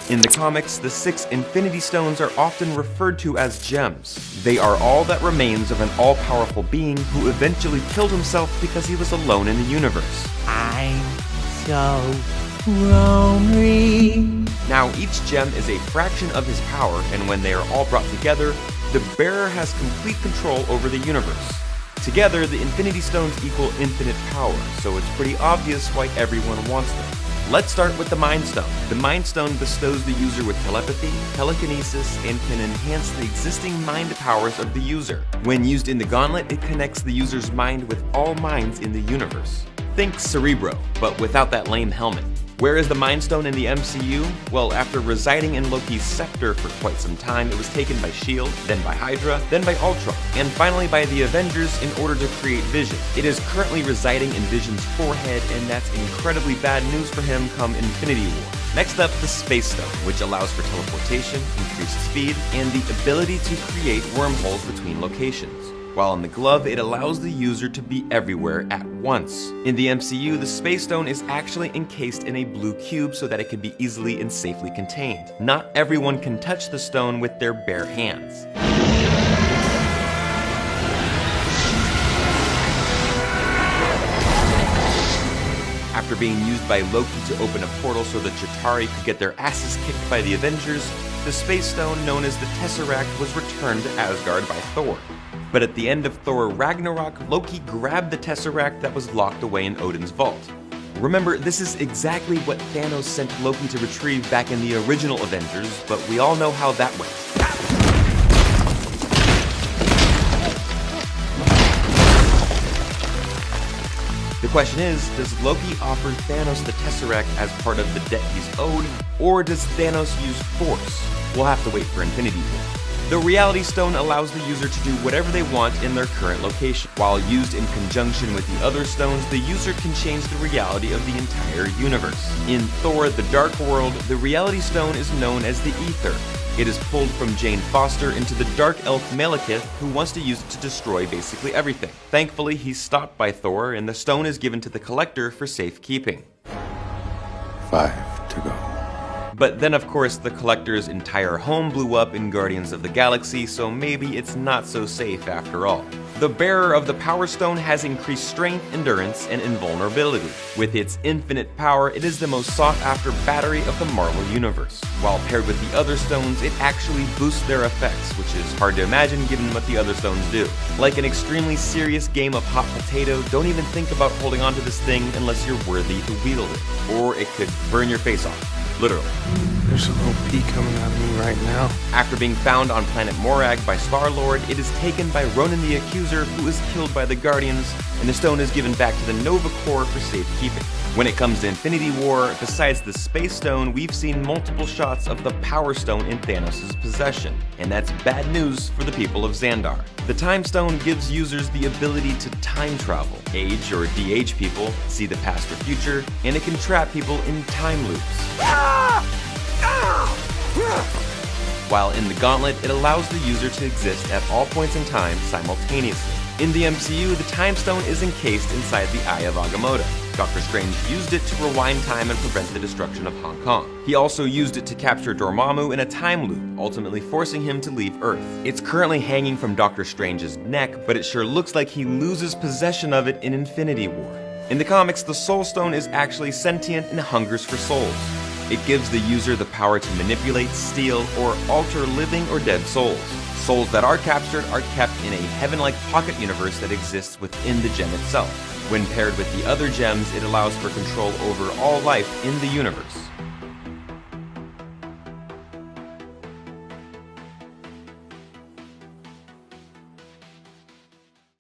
In the comics, the 6 Infinity Stones are often referred to as gems. They are all that remains of an all-powerful being who eventually killed himself because he was alone in the universe. I'm so lonely. Now, each gem is a fraction of his power, and when they are all brought together, the bearer has complete control over the universe. Together, the Infinity Stones equal infinite power, so it's pretty obvious why everyone wants them. Let's start with the Mind Stone. The Mind Stone bestows the user with telepathy, telekinesis, and can enhance the existing mind powers of the user. When used in the gauntlet, it connects the user's mind with all minds in the universe. Think Cerebro, but without that lame helmet. Where is the Mind Stone in the MCU? Well, after residing in Loki's scepter for quite some time, it was taken by S.H.I.E.L.D., then by Hydra, then by Ultron, and finally by the Avengers in order to create Vision. It is currently residing in Vision's forehead, and that's incredibly bad news for him come Infinity War. Next up, the Space Stone, which allows for teleportation, increased speed, and the ability to create wormholes between locations. While in the glove, it allows the user to be everywhere at once. In the MCU, the Space Stone is actually encased in a blue cube so that it can be easily and safely contained. Not everyone can touch the stone with their bare hands. After being used by Loki to open a portal so the Chitauri could get their asses kicked by the Avengers, the Space Stone known as the Tesseract was returned to Asgard by Thor. But at the end of Thor Ragnarok, Loki grabbed the Tesseract that was locked away in Odin's vault. Remember, this is exactly what Thanos sent Loki to retrieve back in the original Avengers, but we all know how that went. The question is, does Loki offer Thanos the Tesseract as part of the debt he's owed, or does Thanos use force? We'll have to wait for Infinity War. The Reality Stone allows the user to do whatever they want in their current location. While used in conjunction with the other stones, the user can change the reality of the entire universe. In Thor: The Dark World, the Reality Stone is known as the Ether. It is pulled from Jane Foster into the Dark Elf Malekith, who wants to use it to destroy basically everything. Thankfully, he's stopped by Thor, and the stone is given to the Collector for safekeeping. 5 to go. But then of course the Collector's entire home blew up in Guardians of the Galaxy, so maybe it's not so safe after all. The bearer of the Power Stone has increased strength, endurance, and invulnerability. With its infinite power, it is the most sought-after battery of the Marvel Universe. While paired with the other stones, it actually boosts their effects, which is hard to imagine given what the other stones do. Like an extremely serious game of hot potato, don't even think about holding onto this thing unless you're worthy to wield it, or it could burn your face off. Literally. There's a little pee coming out of me right now. After being found on planet Morag by Star-Lord, it is taken by Ronan the Accuser, who is killed by the Guardians, and the stone is given back to the Nova Corps for safekeeping. When it comes to Infinity War, besides the Space Stone, we've seen multiple shots of the Power Stone in Thanos' possession, and that's bad news for the people of Xandar. The Time Stone gives users the ability to time travel, age or de-age people, see the past or future, and it can trap people in time loops. While in the Gauntlet, it allows the user to exist at all points in time simultaneously. In the MCU, the Time Stone is encased inside the Eye of Agamotto. Dr. Strange used it to rewind time and prevent the destruction of Hong Kong. He also used it to capture Dormammu in a time loop, ultimately forcing him to leave Earth. It's currently hanging from Dr. Strange's neck, but it sure looks like he loses possession of it in Infinity War. In the comics, the Soul Stone is actually sentient and hungers for souls. It gives the user the power to manipulate, steal, or alter living or dead souls. Souls that are captured are kept in a heaven-like pocket universe that exists within the gem itself. When paired with the other gems, it allows for control over all life in the universe.